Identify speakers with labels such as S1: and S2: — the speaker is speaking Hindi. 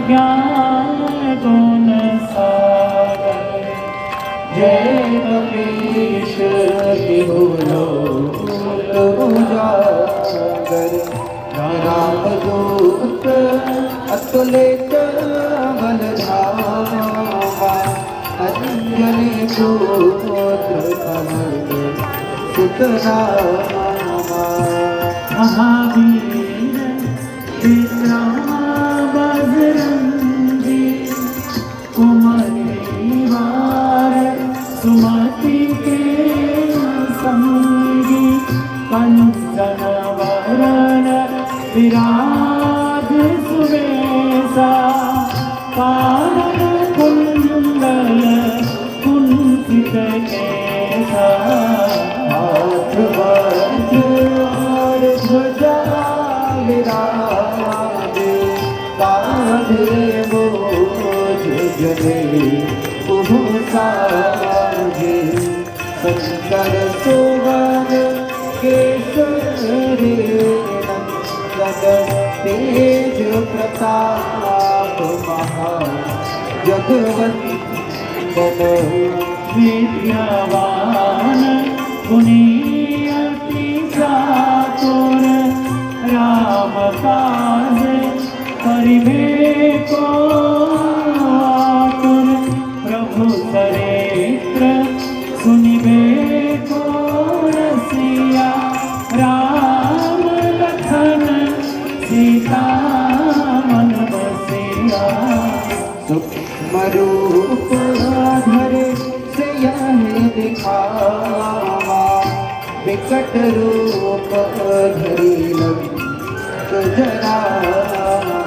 S1: ज्ञान गुण सागर। जय कपीश बिहुलो उजागर। रामदूत अतुलित बलधामा। अंजनी पुत्र कमल सुत रामा। महावीर विक्रम बजरंगी। कुमति वार सुमति के संगी। कंचन वरण विराज सुबेसा। कानन कुंडल कुंचित केसा। हाथ वज्र और ध्वजा विराजे। कांधे बोझ जने साजे। शंकर सुवन केसरी नंदन। तेज प्रताप महा जगवंदन। विद्यावान गुणी अति चातुर। राम काज करिबे को आतुर। प्रभु चरित्र सुनिबे को रसिया। राम लखन सीता मन बसिया। सूक्ष्म रूप धरे सियहि दिखावा। विकट रूप धरि लंक जरावा।